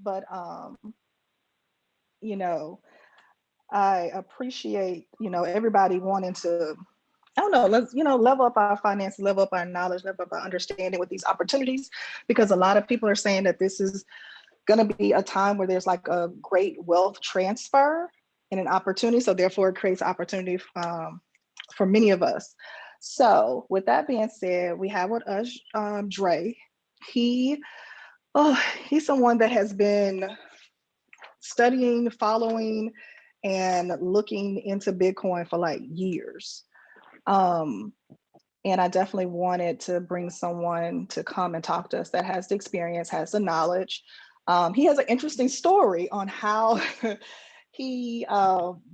but you know, I appreciate, everybody wanting to, I don't know, let's, level up our finances, level up our knowledge, level up our understanding with these opportunities, because a lot of people are saying that this is going to be a time where there's like a great wealth transfer and an opportunity. So therefore it creates opportunity for many of us. So with that being said, we have with us Dre. He, oh, he's someone that has been studying, following, and looking into Bitcoin for like years. Um, and I definitely wanted to bring someone to come and talk to us that has the experience, has the knowledge. He has an interesting story on how he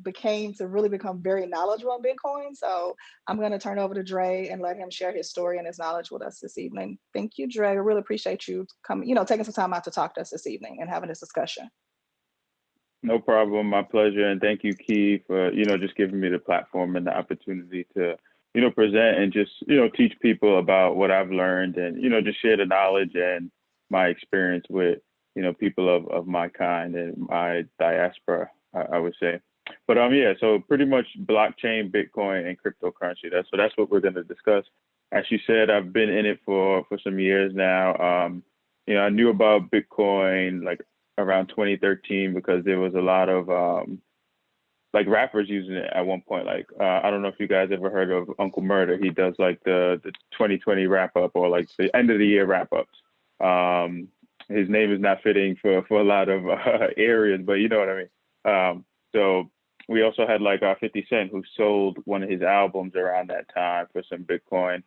became to really become very knowledgeable on Bitcoin. So I'm going to turn over to Dre and let him share his story and his knowledge with us this evening. Thank you, Dre. I really appreciate you coming, taking some time out to talk to us this evening and having this discussion. No problem. My pleasure. And thank you, Key, for, just giving me the platform and the opportunity to, present and just, teach people about what I've learned and, just share the knowledge and my experience with, people of my kind and my diaspora, I would say. But yeah, so pretty much blockchain, Bitcoin, and cryptocurrency. That's what we're going to discuss. As you said, I've been in it for some years now. I knew about Bitcoin like around 2013 because there was a lot of like rappers using it at one point. Like I don't know if you guys ever heard of Uncle Murder. He does like the 2020 wrap up or like the end of the year wrap ups. His name is not fitting for a lot of areas, but you know what I mean. So we also had like 50 Cent, who sold one of his albums around that time for some Bitcoin.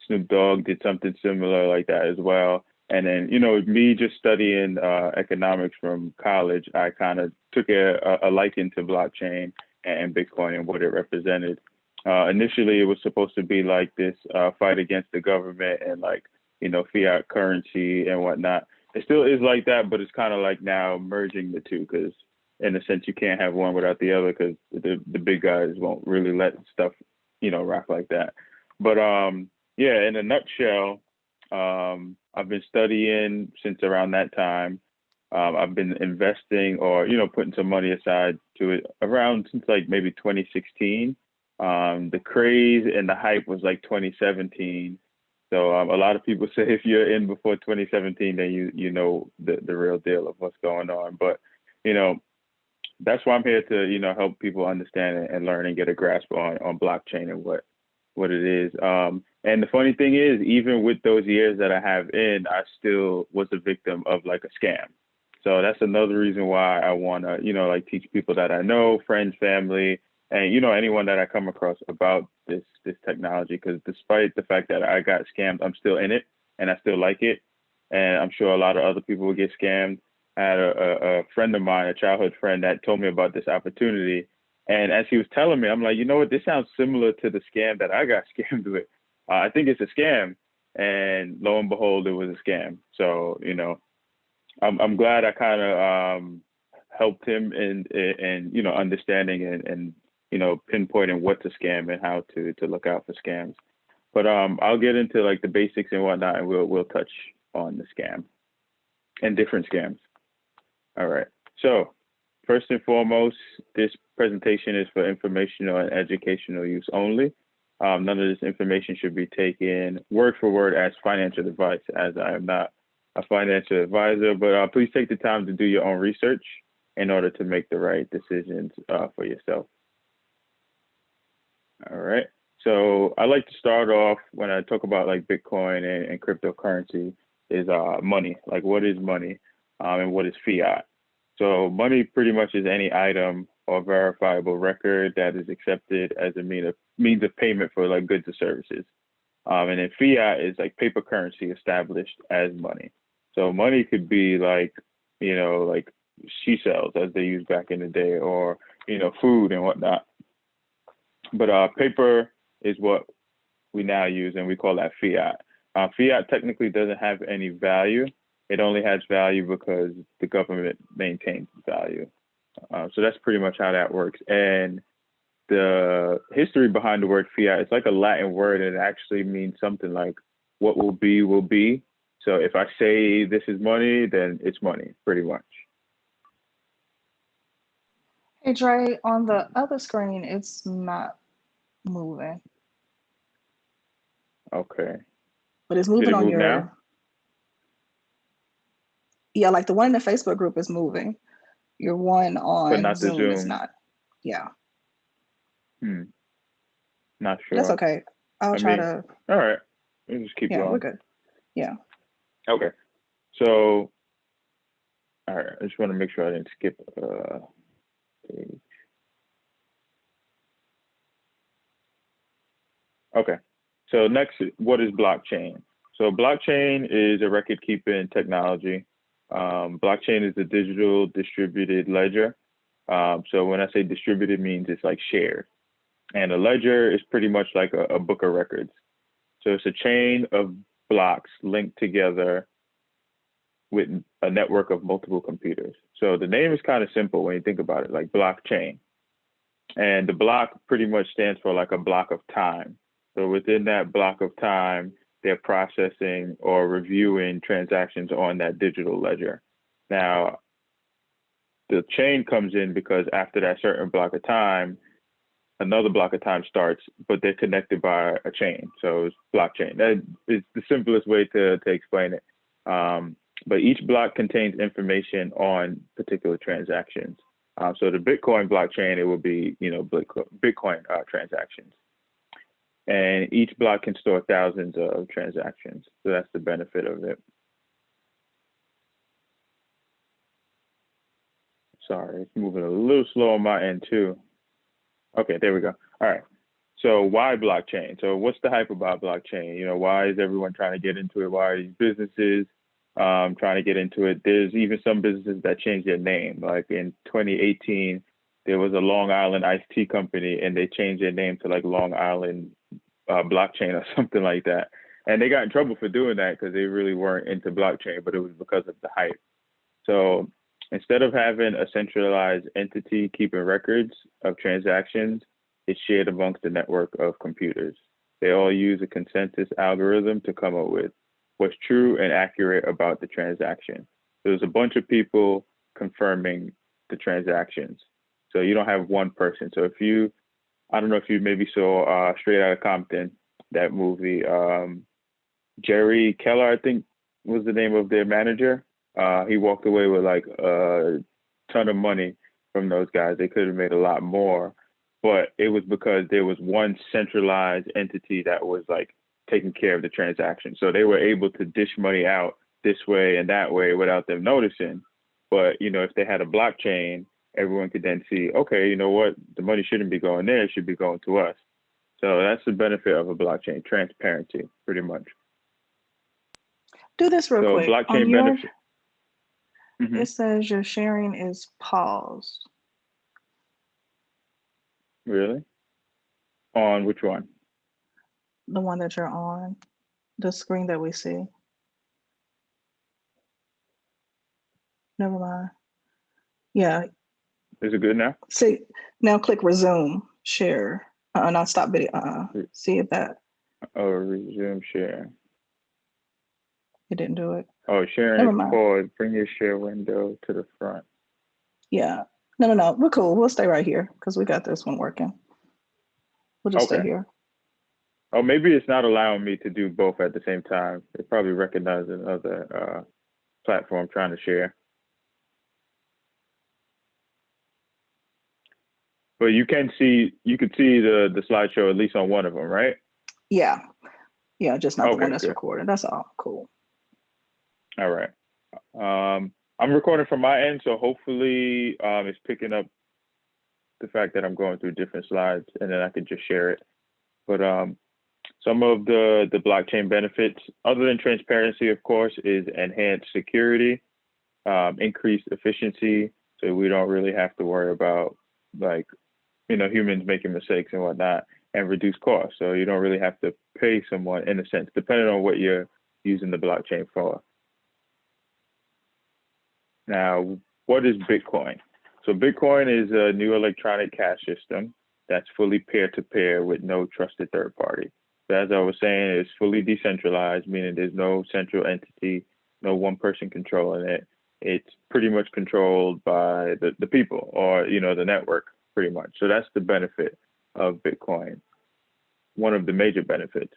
Snoop Dogg did something similar like that as well. And then, me just studying economics from college, I kind of took a liking to blockchain and Bitcoin and what it represented. Initially, it was supposed to be like this fight against the government and like, fiat currency and whatnot. It still is like that, but it's kind of like now merging the two because in a sense, you can't have one without the other because the big guys won't really let stuff, rock like that. But yeah, in a nutshell, I've been studying since around that time. I've been investing or, putting some money aside to it around since like maybe 2016. The craze and the hype was like 2017. So a lot of people say if you're in before 2017, then you know the real deal of what's going on. But, that's why I'm here to, help people understand and learn and get a grasp on blockchain and what it is. And the funny thing is, even with those years that I have in, I still was a victim of like a scam. So that's another reason why I want to, like teach people that I know, friends, family, and, anyone that I come across about this technology. Because despite the fact that I got scammed, I'm still in it and I still like it. And I'm sure a lot of other people will get scammed. I had a friend of mine, a childhood friend, that told me about this opportunity. And as he was telling me, I'm like, you know what, this sounds similar to the scam that I got scammed with. I think it's a scam. And lo and behold, it was a scam. So, I'm glad I kind of helped him in understanding and pinpointing what's a scam and how to look out for scams. But I'll get into like the basics and whatnot, and we'll touch on the scam and different scams. All right. So first and foremost, this presentation is for informational and educational use only. None of this information should be taken word for word as financial advice, as I am not a financial advisor, but please take the time to do your own research in order to make the right decisions for yourself. All right. So I like to start off when I talk about like Bitcoin and cryptocurrency is money. Like what is money and what is fiat? So money pretty much is any item or verifiable record that is accepted as a means of payment for like goods or services. And then fiat is like paper currency established as money. So money could be like, like she cells as they used back in the day, or, food and whatnot. But paper is what we now use, and we call that fiat. Fiat technically doesn't have any value. It only has value because the government maintains value. So that's pretty much how that works. And the history behind the word fiat, it's like a Latin word, and it actually means something like what will be, will be. So if I say this is money, then it's money, pretty much. Hey Dre, on the other screen, it's not moving, Okay. but it's Did moving it on move now? your, yeah, like the one in the Facebook group is moving. Your one But on not the Zoom is Zoom. not. Yeah, Hmm. Not that's sure. okay. I'll I try mean, to, all right. Let's just keep yeah, we're going. good. Yeah. Okay. So, all right. I just want to make sure I didn't skip page. Okay. So next, what is blockchain? So blockchain is a record keeping technology. Blockchain is a digital distributed ledger. So when I say distributed, means it's like shared. And a ledger is pretty much like a book of records. So it's a chain of blocks linked together with a network of multiple computers. So the name is kind of simple when you think about it, like blockchain. And the block pretty much stands for like a block of time. So within that block of time, they're processing or reviewing transactions on that digital ledger. Now, the chain comes in because after that certain block of time, another block of time starts, but they're connected by a chain. So it's blockchain. That is the simplest way to explain it. But each block contains information on particular transactions. So the Bitcoin blockchain, it will be, Bitcoin transactions. And each block can store thousands of transactions. So that's the benefit of it. Sorry, it's moving a little slow on my end too. Okay, there we go. All right. So why blockchain? So what's the hype about blockchain? Why is everyone trying to get into it? Why are these businesses trying to get into it? There's even some businesses that changed their name. Like in 2018, there was a Long Island iced tea company, and they changed their name to like Long Island Blockchain or something like that. And they got in trouble for doing that because they really weren't into blockchain, but it was because of the hype. So instead of having a centralized entity keeping records of transactions, it's shared amongst a network of computers. They all use a consensus algorithm to come up with what's true and accurate about the transaction. There's a bunch of people confirming the transactions. So you don't have one person. So I don't know if you maybe saw Straight Outta Compton, that movie. Jerry Keller, I think, was the name of their manager. He walked away with like a ton of money from those guys. They could have made a lot more, but it was because there was one centralized entity that was like taking care of the transaction. So they were able to dish money out this way and that way without them noticing. But if they had a blockchain, everyone could then see, okay, you know what, the money shouldn't be going there; it should be going to us. So that's the benefit of a blockchain: transparency, pretty much. Do this real So quick. On blockchain your, benefit. Mhm. it says your sharing is paused. Really? On which one? The one that you're on, the screen that we see. Never mind. Yeah. Is it good now? See, now click resume, share. Not stop video. See if that Oh, resume share. it didn't do it. Oh, sharing Never is mind. paused. Bring your share window to the front. Yeah. No. We're cool. We'll stay right here because we got this one working. We'll just stay Okay. here. Oh, maybe it's not allowing me to do both at the same time. It probably recognized another platform trying to share. But you could see the slideshow at least on one of them, right? Yeah. Yeah. Just not the one Okay, that's good. recorded. That's all. Cool. All right. I'm recording from my end, so hopefully it's picking up the fact that I'm going through different slides, and then I can just share it. But some of the blockchain benefits, other than transparency, of course, is enhanced security, increased efficiency, so we don't really have to worry about like humans making mistakes and whatnot, and reduce costs. So you don't really have to pay someone in a sense, depending on what you're using the blockchain for. Now, what is Bitcoin? So Bitcoin is a new electronic cash system that's fully peer-to-peer with no trusted third party. So as I was saying, it's fully decentralized, meaning there's no central entity, no one person controlling it. it's pretty much controlled by the people, or, the network pretty much. So that's the benefit of Bitcoin. One of the major benefits.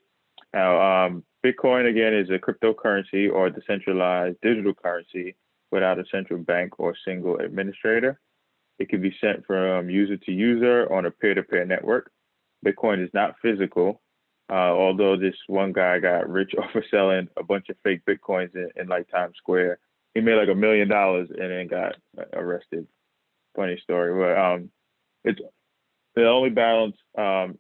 Now, Bitcoin, again, is a cryptocurrency or decentralized digital currency without a central bank or single administrator. It can be sent from user to user on a peer-to-peer network. Bitcoin is not physical, although this one guy got rich off of selling a bunch of fake Bitcoins in like Times Square. He made like $1 million and then got arrested. Funny story. But it's the only balance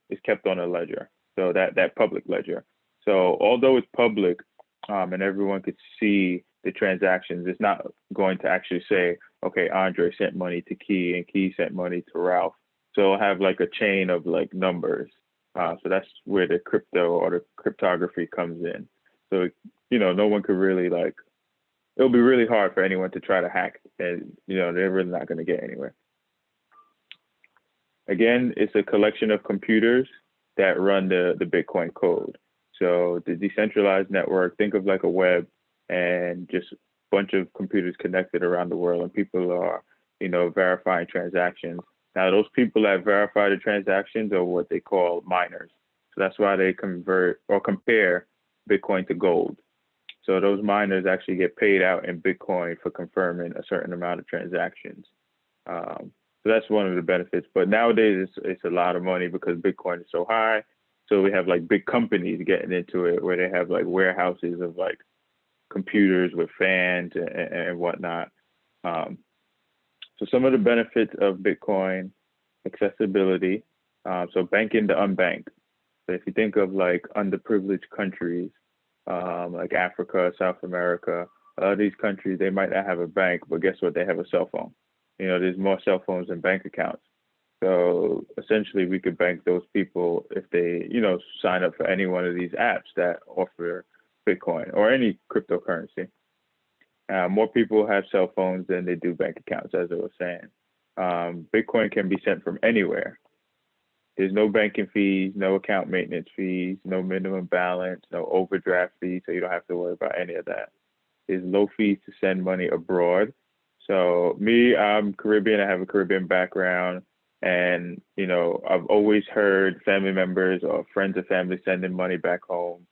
is kept on a ledger, so that public ledger. So although it's public and everyone could see the transactions, it's not going to actually say, okay, Andre sent money to Key and Key sent money to Ralph. So it'll have like a chain of like numbers. So that's where the crypto or the cryptography comes in. So, no one could really it'll be really hard for anyone to try to hack, and, they're really not going to get anywhere. Again, it's a collection of computers that run the Bitcoin code. So the decentralized network, think of like a web and just a bunch of computers connected around the world, and people are, verifying transactions. Now, those people that verify the transactions are what they call miners. So that's why they convert or compare Bitcoin to gold. So those miners actually get paid out in Bitcoin for confirming a certain amount of transactions. So that's one of the benefits. But nowadays, it's a lot of money because Bitcoin is so high. So we have like big companies getting into it where they have like warehouses of like computers with fans and whatnot. So some of the benefits of Bitcoin: accessibility. So banking the unbanked. So if you think of like underprivileged countries, like Africa, South America, a lot of these countries, they might not have a bank, but guess what? They have a cell phone. There's more cell phones than bank accounts. So essentially we could bank those people if they, sign up for any one of these apps that offer Bitcoin or any cryptocurrency. More people have cell phones than they do bank accounts, as I was saying. Bitcoin can be sent from anywhere. There's no banking fees, no account maintenance fees, no minimum balance, no overdraft fees, so you don't have to worry about any of that. There's low fees to send money abroad. So me, I'm Caribbean, I have a Caribbean background, and, I've always heard family members or friends of family sending money back home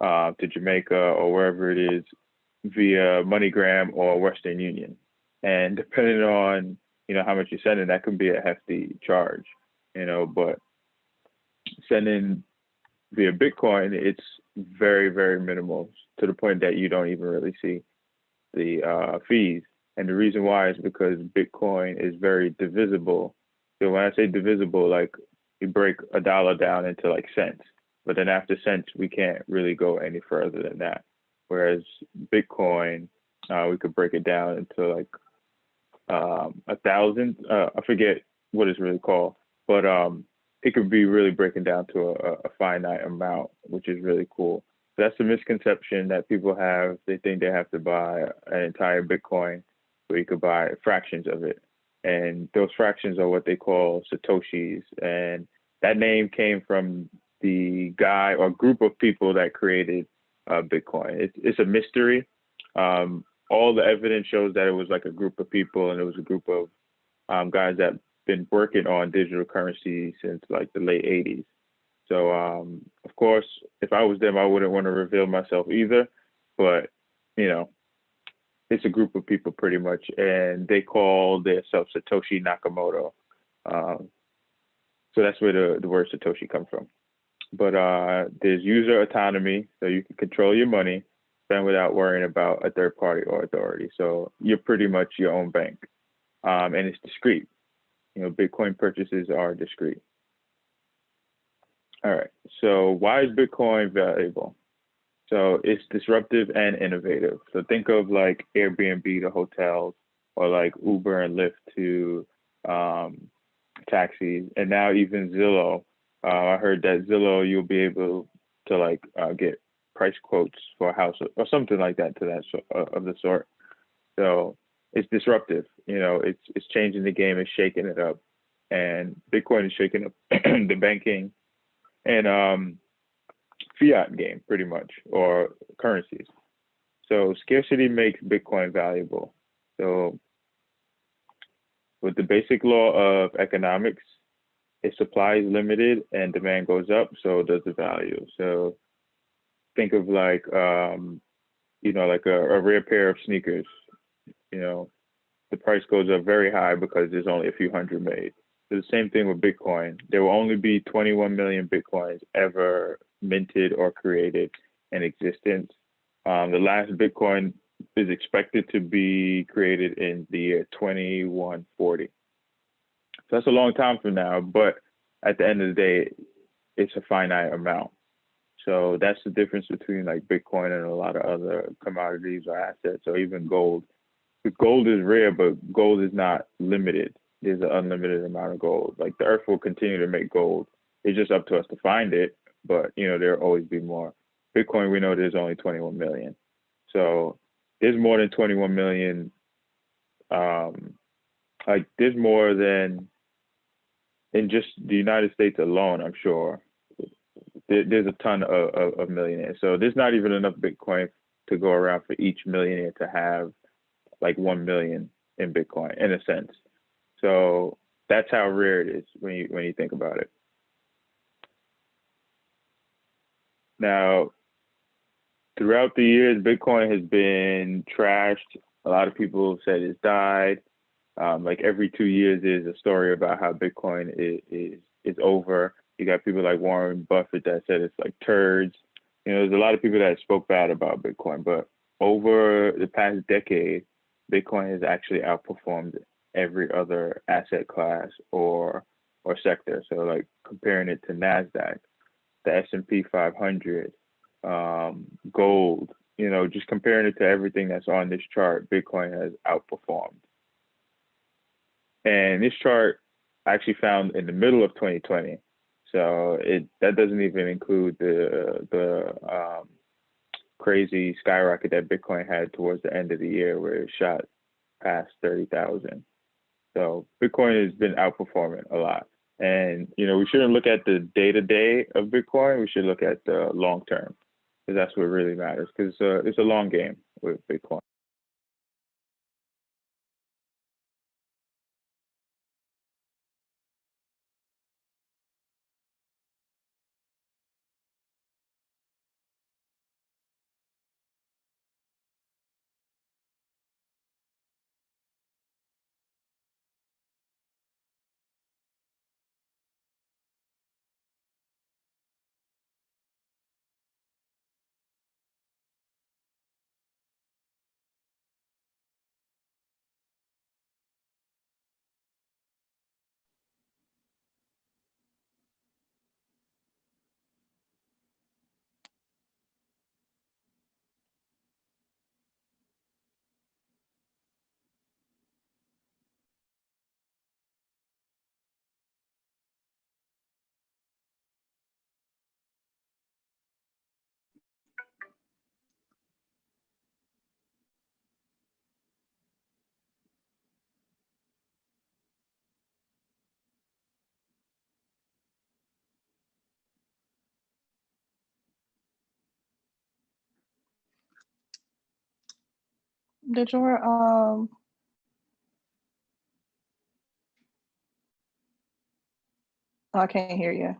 to Jamaica or wherever it is via MoneyGram or Western Union. And depending on, how much you're sending, that could be a hefty charge, but sending via Bitcoin, it's very, very minimal, to the point that you don't even really see the fees. And the reason why is because Bitcoin is very divisible. So when I say divisible, like you break a dollar down into like cents, but then after cents, we can't really go any further than that. Whereas Bitcoin, we could break it down into like 1,000. I forget what it's really called, but it could be really breaking down to a finite amount, which is really cool. That's a misconception that people have. They think they have to buy an entire Bitcoin, but you could buy fractions of it. And those fractions are what they call Satoshis. And that name came from the guy or group of people that created Bitcoin. It's a mystery. All the evidence shows that it was like a group of people, and it was a group of guys that been working on digital currency since like the late 80s. So, of course, if I was them, I wouldn't want to reveal myself either. But, it's a group of people pretty much, and they call themselves Satoshi Nakamoto. So that's where the word Satoshi comes from. But there's user autonomy, so you can control your money, spend without worrying about a third party or authority. So you're pretty much your own bank, and it's discreet. Bitcoin purchases are discreet. All right, so why is Bitcoin valuable? So it's disruptive and innovative. So think of like Airbnb to hotels, or like Uber and Lyft to taxis, and now even Zillow. I heard that Zillow, you'll be able to like get price quotes for a house or something like that to that of the sort. So it's disruptive. It's changing the game. It's shaking it up, and Bitcoin is shaking up the banking and fiat game pretty much, or currencies. So scarcity makes Bitcoin valuable. So with the basic law of economics, if supply is limited and demand goes up, so does the value. So think of like like a rare pair of sneakers. You know, the price goes up very high because there's only a few hundred made. So the same thing with Bitcoin. There will only be 21 million Bitcoins ever minted or created in existence. The last Bitcoin is expected to be created in the year 2140. So that's a long time from now, but at the end of the day, it's a finite amount. So that's the difference between like Bitcoin and a lot of other commodities or assets or even gold. Gold is rare, but gold is not limited. There's an unlimited amount of gold. Like the earth will continue to make gold. It's just up to us to find it, but there'll always be more. Bitcoin, we know there's only 21 million. So there's more than 21 million. Like there's more than in just the United States alone, I'm sure. There's a ton of millionaires. So there's not even enough Bitcoin to go around for each millionaire to have like 1 million in Bitcoin in a sense. So that's how rare it is when you think about it. Now, throughout the years, Bitcoin has been trashed. A lot of people have said it's died. Like every 2 years, there's a story about how Bitcoin is over. You got people like Warren Buffett that said it's like turds. There's a lot of people that spoke bad about Bitcoin, but over the past decade, Bitcoin has actually outperformed every other asset class or sector. So like comparing it to Nasdaq, the S&P 500, gold, just comparing it to everything that's on this chart, Bitcoin has outperformed. And this chart I actually found in the middle of 2020. So that doesn't even include the crazy skyrocket that Bitcoin had towards the end of the year where it shot past 30,000. So Bitcoin has been outperforming a lot. And, we shouldn't look at the day-to-day of Bitcoin. We should look at the long term because that's what really matters because it's a long game with Bitcoin. Did your oh, I can't hear you.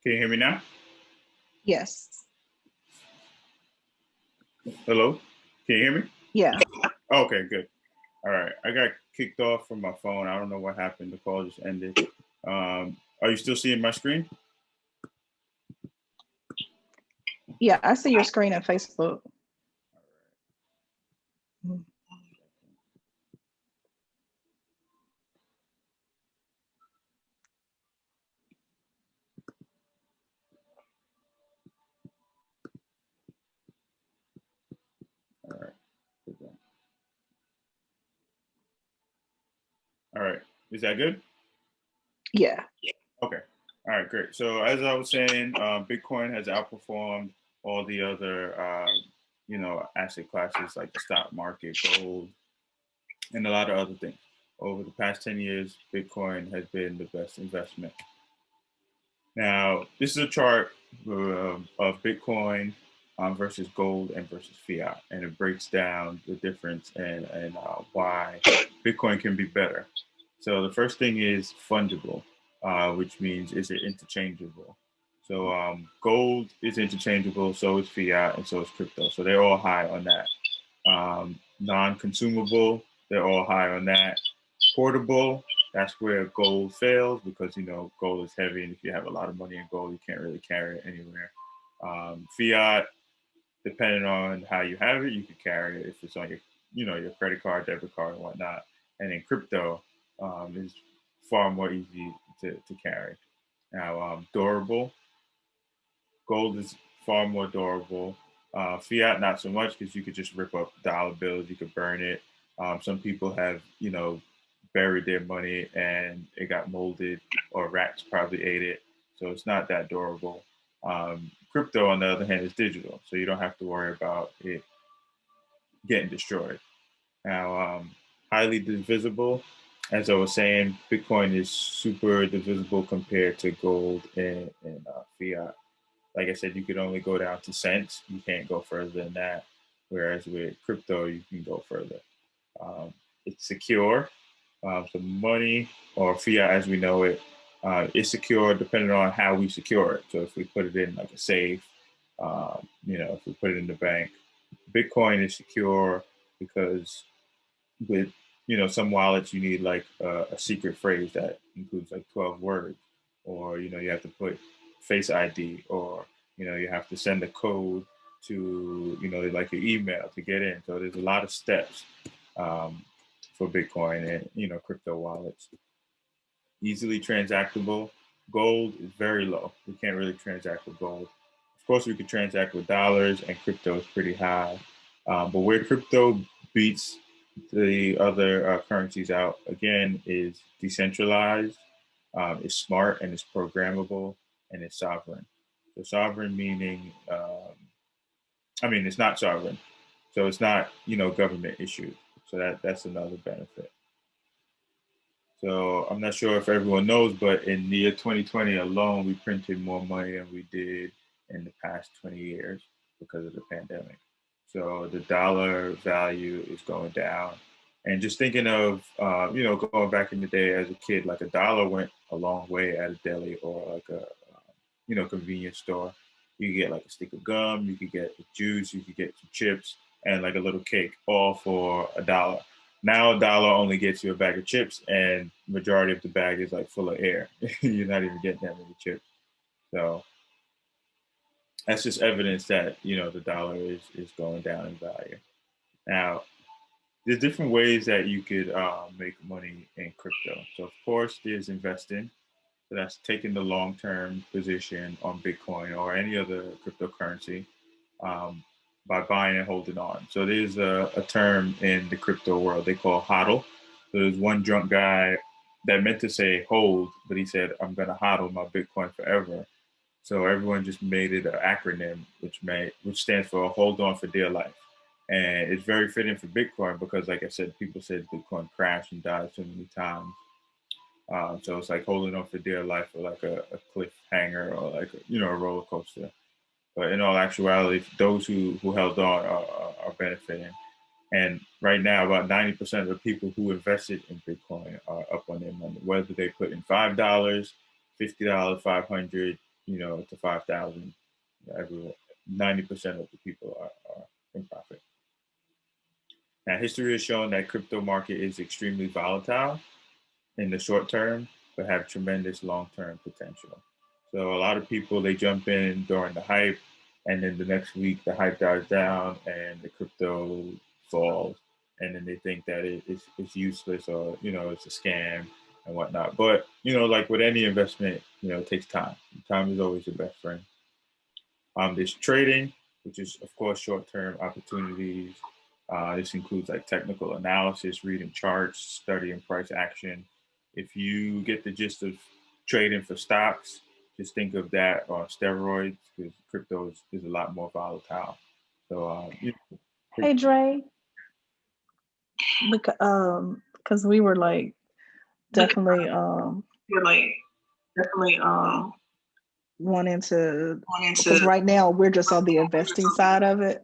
Can you hear me now? Yes. Hello? Can you hear me? Yeah. Okay, good. All right. I got kicked off from my phone. I don't know what happened. The call just ended. Are you still seeing my screen? Yeah, I see your screen on Facebook. All right. All right. Is that good? Yeah. Okay. All right, great. So as I was saying, Bitcoin has outperformed all the other, asset classes like the stock market, gold, and a lot of other things. Over the past 10 years, Bitcoin has been the best investment. Now, this is a chart of Bitcoin versus gold and versus fiat, and it breaks down the difference and why Bitcoin can be better. So the first thing is fungible, which means is it interchangeable? So gold is interchangeable, so is fiat, and so is crypto. So they're all high on that. Non-consumable, they're all high on that. Portable, that's where gold fails because gold is heavy, and if you have a lot of money in gold, you can't really carry it anywhere. Fiat, depending on how you have it, you can carry it if it's on your credit card, debit card, and whatnot. And then crypto is far more easy to carry. Now, durable, gold is far more durable. Fiat, not so much because you could just rip up dollar bills, you could burn it. Some people have, buried their money and it got molded or rats probably ate it. So it's not that durable. Crypto, on the other hand, is digital. So you don't have to worry about it getting destroyed. Now, highly divisible. As I was saying, Bitcoin is super divisible compared to gold and fiat. Like I said, you could only go down to cents. You can't go further than that. Whereas with crypto, you can go further. It's secure. So money or fiat as we know it is secure depending on how we secure it. So if we put it in like a safe, if we put it in the bank, Bitcoin is secure because with some wallets you need like a secret phrase that includes like 12 words, or you have to put face ID, or you have to send a code to like your email to get in. So there's a lot of steps for Bitcoin and crypto wallets. Easily transactable. Gold is very low. We can't really transact with gold. Of course, we could transact with dollars, and crypto is pretty high. But where crypto beats the other currencies out again is decentralized, it's smart, and it's programmable, and it's sovereign. So sovereign meaning, it's not sovereign, so it's not government issued. So that's another benefit. So I'm not sure if everyone knows, but in the year 2020 alone, we printed more money than we did in the past 20 years because of the pandemic. So the dollar value is going down. And just thinking of, going back in the day as a kid, like a dollar went a long way at a deli or like a, convenience store. You could get like a stick of gum, you could get juice, you could get some chips and like a little cake, all for a dollar. Now a dollar only gets you a bag of chips, and majority of the bag is like full of air. You're not even getting that many chips. So that's just evidence that the dollar is going down in value. Now, there's different ways that you could make money in crypto. So of course, there's investing. So that's taking the long-term position on Bitcoin or any other cryptocurrency um, by buying and holding on. So there's a term in the crypto world they call hodl. So there's one drunk guy that meant to say hold, but he said, I'm going to hodl my Bitcoin forever. So everyone just made it an acronym, which stands for hold on for dear life. And it's very fitting for Bitcoin because, like I said, people said Bitcoin crashed and died so many times. So it's like holding on for dear life or like a cliffhanger or like a roller coaster. But in all actuality, those who held on are benefiting. And right now, about 90% of the people who invested in Bitcoin are up on their money, whether they put in $5, $50, 500, to 5,000. Everyone, 90% of the people are in profit. Now, history has shown that crypto market is extremely volatile in the short term, but have tremendous long-term potential. So a lot of people, they jump in during the hype, and then the next week the hype dies down and the crypto falls, and then they think that it's useless or it's a scam and whatnot. But like with any investment, it takes time. Time is always the best friend. There's trading, which is of course short-term opportunities. This includes like technical analysis, reading charts, studying price action. If you get the gist of trading for stocks, just think of that on steroids, because crypto is a lot more volatile. So, Hey Dre, because we were like definitely wanting to, because right now we're just on the investing side of it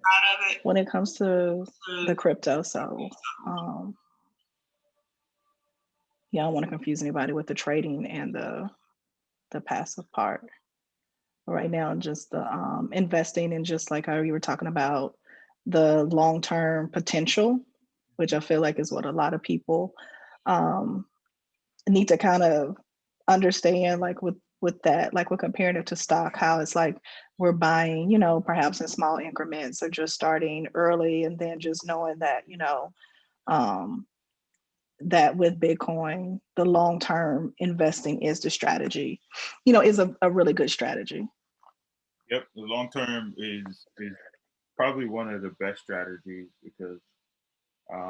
when it comes to the crypto. So yeah, I don't want to confuse anybody with the trading and the passive part. Right now, just the investing and just like how you were talking about the long-term potential, which I feel like is what a lot of people need to kind of understand, like with that, like we're comparing it to stock, how it's like we're buying, perhaps in small increments or just starting early, and then just knowing that, um, that with Bitcoin, the long-term investing is the strategy, is a really good strategy. Yep, the long term is probably one of the best strategies, because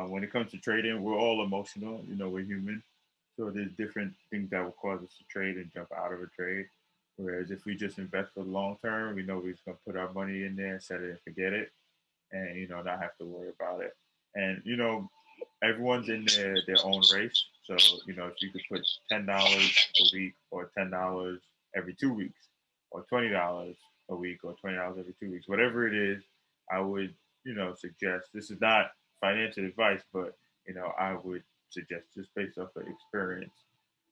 when it comes to trading, we're all emotional. We're human, so there's different things that will cause us to trade and jump out of a trade. Whereas if we just invest for the long term, we know we're just gonna put our money in there, set it and forget it, and not have to worry about it. And everyone's in their own race. So if you could put $10 a week, or $10 every 2 weeks, or $20 a week, or $20 every 2 weeks, whatever it is, I would suggest, this is not financial advice, but I would suggest, just based off of experience,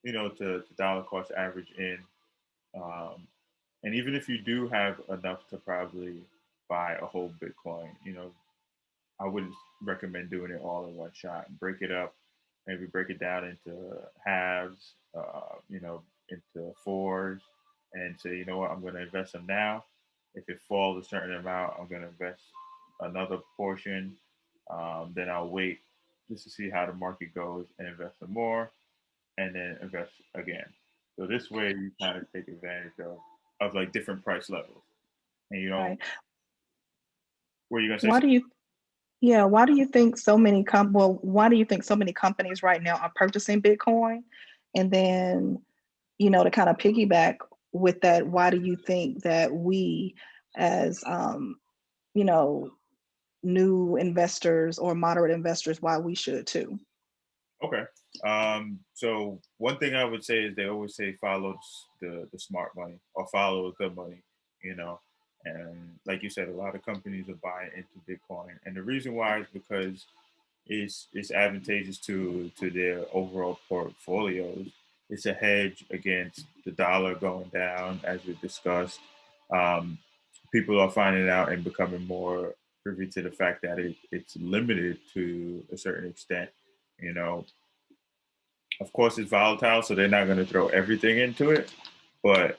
to dollar cost average in. Um, and even if you do have enough to probably buy a whole Bitcoin, I wouldn't recommend doing it all in one shot. Break it up, maybe break it down into halves, into fours, and say, what, I'm going to invest some now. If it falls a certain amount, I'm going to invest another portion. Then I'll wait just to see how the market goes and invest some more, and then invest again. So this way, you kind of take advantage of like different price levels, and you don't. Right. What are you gonna say? Why do you Yeah, why do you think so many why do you think so many companies right now are purchasing Bitcoin? And then, to kind of piggyback with that, why do you think that we as you know, new investors or moderate investors, why we should too? Okay. So one thing I would say is, they always say follow the smart money, or follow the money, you know. And like you said, a lot of companies are buying into Bitcoin, and the reason why is because it's advantageous to their overall portfolios. It's a hedge against the dollar going down, as we discussed. Um, People are finding out and becoming more privy to the fact that it's limited to a certain extent. You know, of course, it's volatile, so they're not going to throw everything into it, but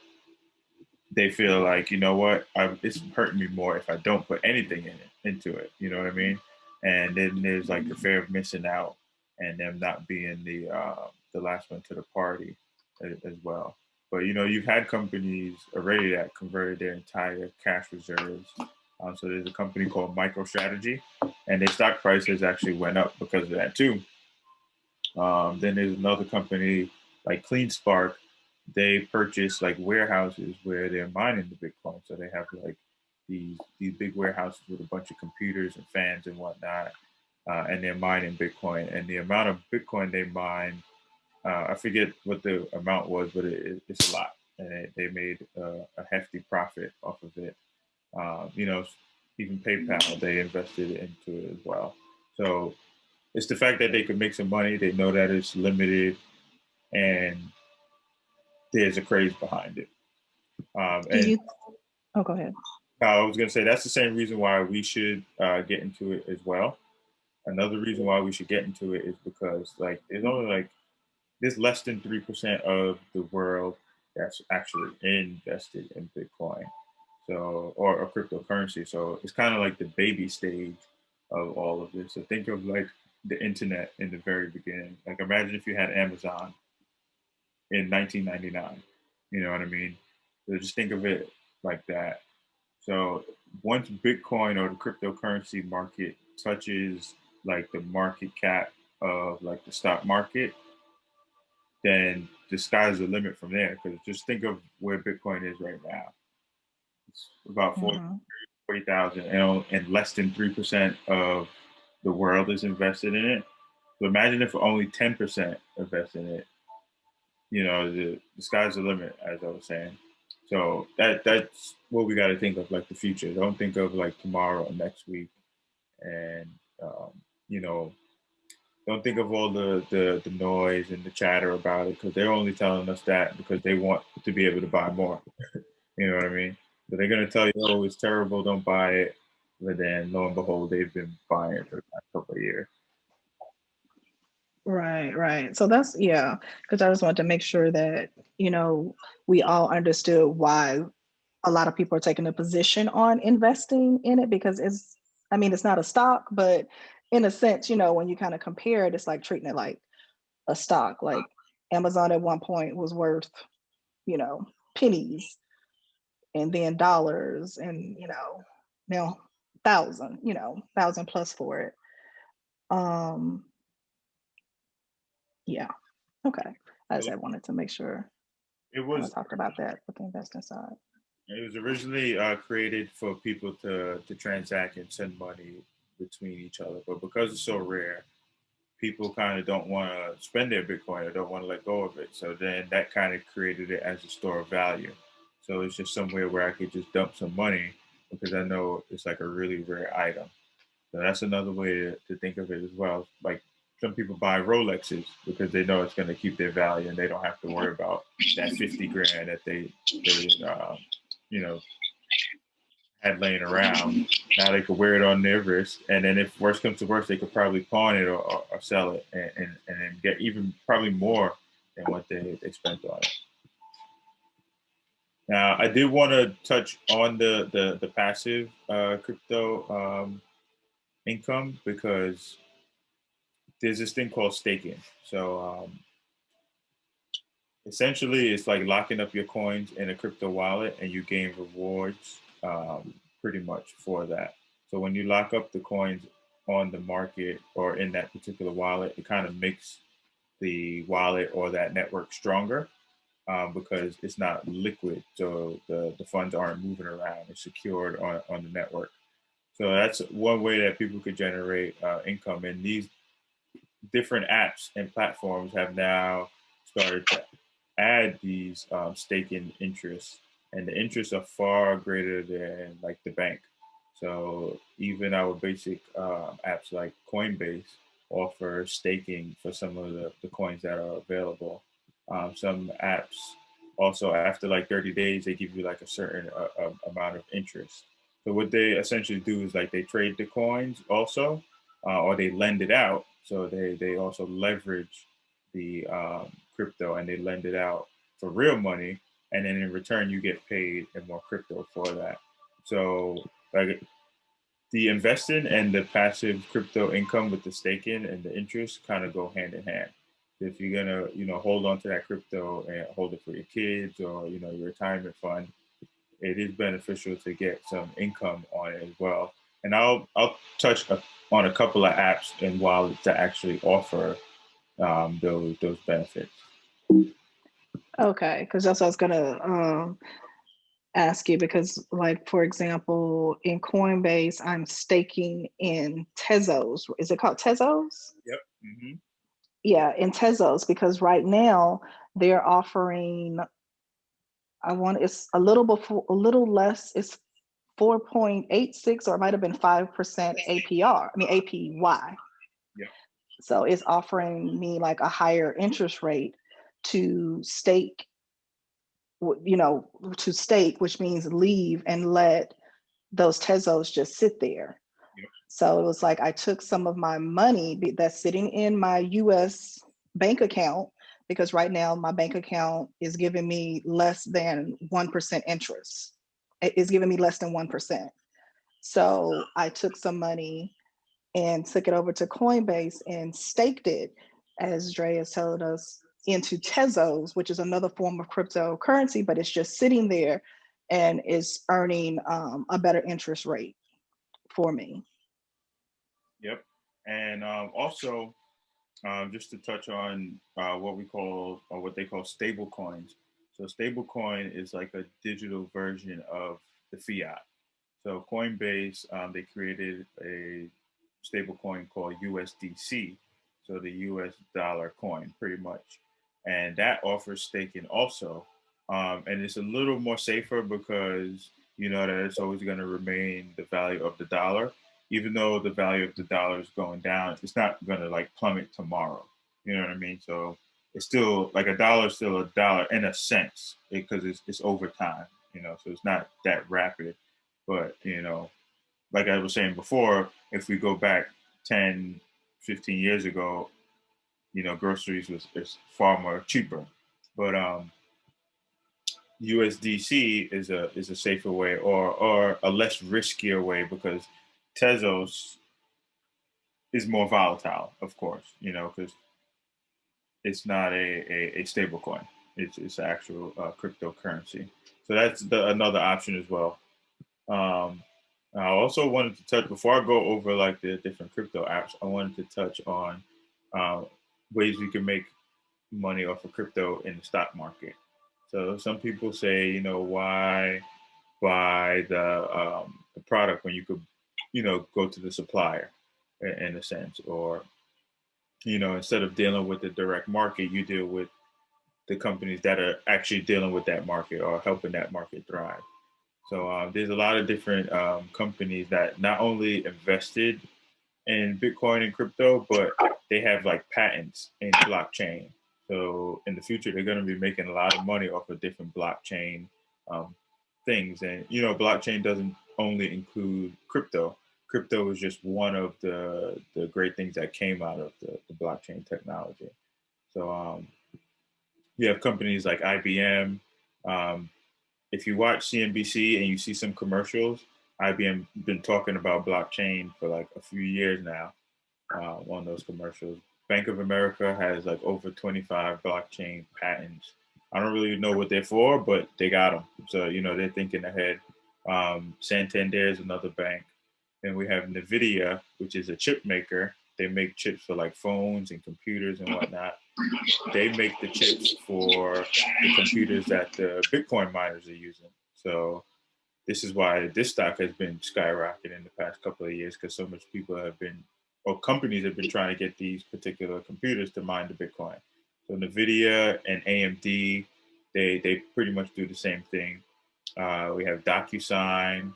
they feel like, what, it's hurting me more if I don't put anything into it. You know what I mean? And then there's like the fear of missing out, and them not being the last one to the party as well. But you've had companies already that converted their entire cash reserves. So there's a company called MicroStrategy, and their stock prices actually went up because of that too. Then there's another company like CleanSpark. They purchase like warehouses where they're mining the Bitcoin. So they have like these big warehouses with a bunch of computers and fans and whatnot, and they're mining Bitcoin. And the amount of Bitcoin they mine, I forget what the amount was, but it's a lot, and they made a hefty profit off of it. Even PayPal, they invested into it as well. So it's the fact that they could make some money. They know that it's limited, and there's a craze behind it. Do And you Oh, go ahead. I was going to say, that's the same reason why we should get into it as well. Another reason why we should get into it is because like there's less than 3% of the world that's actually invested in Bitcoin, so or cryptocurrency. So it's kind of like the baby stage of all of this. So think of like the internet in the very beginning. Like imagine if you had Amazon in 1999. You know what I mean? So just think of it like that. So once Bitcoin or the cryptocurrency market touches like the market cap of like the stock market, then the sky's the limit from there. Because just think of where Bitcoin is right now. It's about Mm-hmm. 40,000, and less than 3% of the world is invested in it. So imagine if only 10% invest in it. The sky's the limit, as I was saying. So that's what we got to think of, like the future. Don't think of like tomorrow or next week, and um, you know, don't think of all the noise and the chatter about it, because they're only telling us that because they want to be able to buy more. You know what I mean? So they're gonna tell you, oh, it's terrible, don't buy it. But then lo and behold, they've been buying it for the past couple of years. Right, right. So that's, yeah, because I just wanted to make sure that, we all understood why a lot of people are taking a position on investing in it, because it's not a stock, but in a sense, when you kind of compare it, it's like treating it like a stock. Like Amazon at one point was worth, pennies, and then dollars, and, now thousand plus for it. Um, yeah. Okay. I just wanted to make sure It kind of was talked about that with the investing side. it was originally created for people to transact and send money between each other, but because it's so rare, people kind of don't want to spend their Bitcoin or don't want to let go of it. So then that kind of created it as a store of value. So it's just somewhere where I could just dump some money because I know it's like a really rare item. So that's another way to think of it as well. Like some people buy Rolexes because they know it's going to keep their value and they don't have to worry about that 50 grand that they you know, had laying around. Now they could wear it on their wrist, and then if worst comes to worst, they could probably pawn it or sell it, and then get even probably more than what they spent on it. Now, I did want to touch on the passive crypto income, because there's this thing called staking. So essentially, it's like locking up your coins in a crypto wallet, and you gain rewards pretty much for that. So when you lock up the coins on the market or in that particular wallet, it kind of makes the wallet or that network stronger, because it's not liquid. So the funds aren't moving around. It's secured on the network. So that's one way that people could generate income. And these different apps and platforms have now started to add these staking interests, and the interests are far greater than like the bank. So even our basic apps like Coinbase offer staking for some of the coins that are available. Some apps also, after like 30 days, they give you like a certain amount of interest. So what they essentially do is like they trade the coins also, or they lend it out. So they also leverage the crypto, and they lend it out for real money, and then in return you get paid in more crypto for that. So like the investing and the passive crypto income with the staking and the interest kind of go hand in hand. If you're gonna hold on to that crypto and hold it for your kids or your retirement fund, it is beneficial to get some income on it as well. And I'll touch on a couple of apps and wallets that actually offer those benefits. Okay, because that's what I was gonna ask you, because like for example, in Coinbase, I'm staking in Tezos. Is it called Tezos? Yep. Mm-hmm. Yeah, in Tezos, because right now they're offering, it's a little before, a little less, it's 4.86, or it might have been 5% APR. APY. Yep. So it's offering me like a higher interest rate to stake, to stake, which means leave and let those Tezos just sit there. Yep. So it was like I took some of my money that's sitting in my US bank account, because right now my bank account is giving me less than 1% interest. It is giving me less than 1%. So I took some money and took it over to Coinbase and staked it, as Dre has told us, into Tezos, which is another form of cryptocurrency, but it's just sitting there and is earning a better interest rate for me. Yep. And also, just to touch on what we call, or what they call stable coins. So stable coin is like a digital version of the fiat. So Coinbase, they created a stable coin called USDC, so the US dollar coin, pretty much, and that offers staking also, and it's a little more safer because you know that it's always going to remain the value of the dollar, even though the value of the dollar is going down. It's not going to like plummet tomorrow. You know what I mean? So it's still like a dollar is still a dollar in a sense because it's over time. You know, so it's not that rapid, but you know, like I was saying before, if we go back 10, 15 years ago, you know, groceries was is far more cheaper. But USDC is a safer way, or a less riskier way, because Tezos is more volatile, of course, you know, because it's not a stable coin. It's actual cryptocurrency. So that's another option as well. Um, I also wanted to touch, before I go over like the different crypto apps, I wanted to touch on uh, ways we can make money off of crypto in the stock market. So some people say, you know, why buy the product when you could, you know, go to the supplier in a sense, or you know, instead of dealing with the direct market, you deal with the companies that are actually dealing with that market or helping that market thrive. So there's a lot of different companies that not only invested in Bitcoin and crypto, but they have like patents in blockchain. So in the future, they're going to be making a lot of money off of different blockchain um, things. And you know, blockchain doesn't only include crypto. Crypto is just one of the great things that came out of the blockchain technology. So you have companies like IBM. Um, if you watch CNBC and you see some commercials, IBM been talking about blockchain for like a few years now on those commercials. Bank of America has like over 25 blockchain patents. I don't really know what they're for, but they got them. So, you know, they're thinking ahead. Santander is another bank. Then we have NVIDIA, which is a chip maker. They make chips for like phones and computers and whatnot. They make the chips for the computers that the Bitcoin miners are using. So this is why this stock has been skyrocketing in the past couple of years, because so much people have been, or companies have been trying to get these particular computers to mine the Bitcoin. So NVIDIA and AMD, they pretty much do the same thing. We have DocuSign,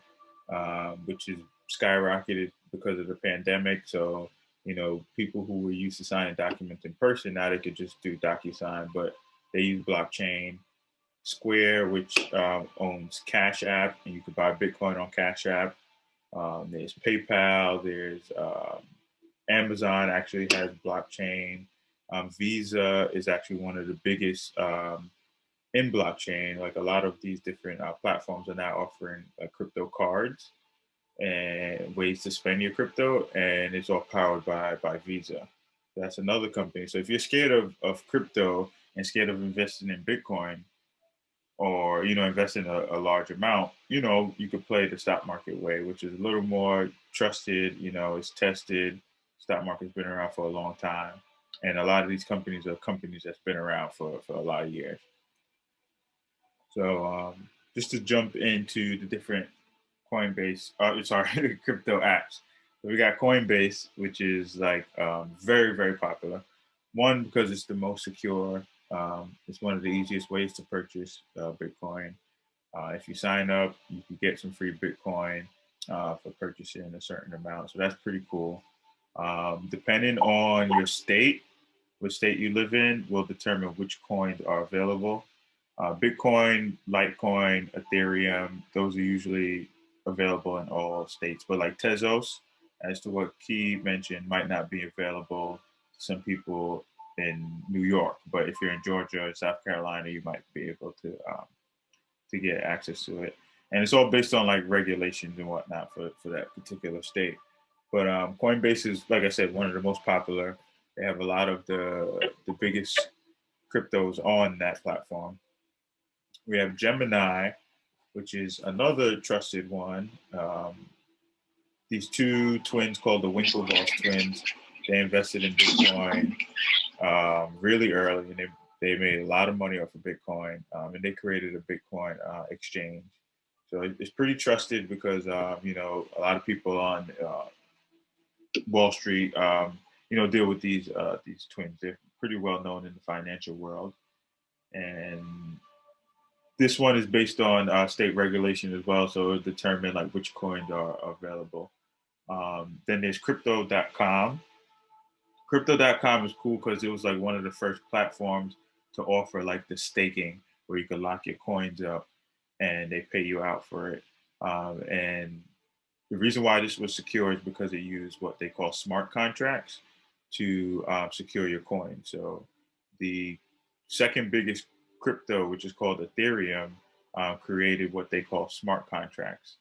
which is skyrocketed because of the pandemic. So, you know, people who were used to signing documents in person, now they could just do DocuSign, but they use blockchain. Square, which owns Cash App, and you can buy Bitcoin on Cash App. There's PayPal. There's Amazon actually has blockchain. Visa is actually one of the biggest in blockchain. Like a lot of these different platforms are now offering crypto cards and ways to spend your crypto, and it's all powered by Visa. That's another company. So if you're scared of crypto and scared of investing in Bitcoin, or you know, invest in a large amount, you know, you could play the stock market way, which is a little more trusted. You know, it's tested. Stock market's been around for a long time, and a lot of these companies are companies that's been around for a lot of years. So just to jump into the different Coinbase, crypto apps. So we got Coinbase, which is like very, very popular. One, because it's the most secure. It's one of the easiest ways to purchase Bitcoin. If you sign up, you can get some free Bitcoin for purchasing a certain amount. So that's pretty cool. Depending on your state, what state you live in, will determine which coins are available. Bitcoin, Litecoin, Ethereum, those are usually available in all states. But like Tezos, as to what Key mentioned, might not be available to some people in New York. But if you're in Georgia or South Carolina, you might be able to get access to it. And it's all based on like regulations and whatnot for that particular state. But Coinbase is, like I said, one of the most popular. They have a lot of the biggest cryptos on that platform. We have Gemini, which is another trusted one. These two twins called the Winklevoss twins, they invested in Bitcoin really early, and they made a lot of money off of Bitcoin, and they created a Bitcoin exchange. So it's pretty trusted because you know, a lot of people on Wall Street, you know, deal with these twins. They're pretty well known in the financial world, and this one is based on state regulation as well, so it'll determine like which coins are available. Then there's Crypto.com. Crypto.com is cool because it was like one of the first platforms to offer like the staking, where you could lock your coins up and they pay you out for it. And the reason why this was secure is because it used what they call smart contracts to secure your coin. So the second biggest crypto, which is called Ethereum, created what they call smart contracts.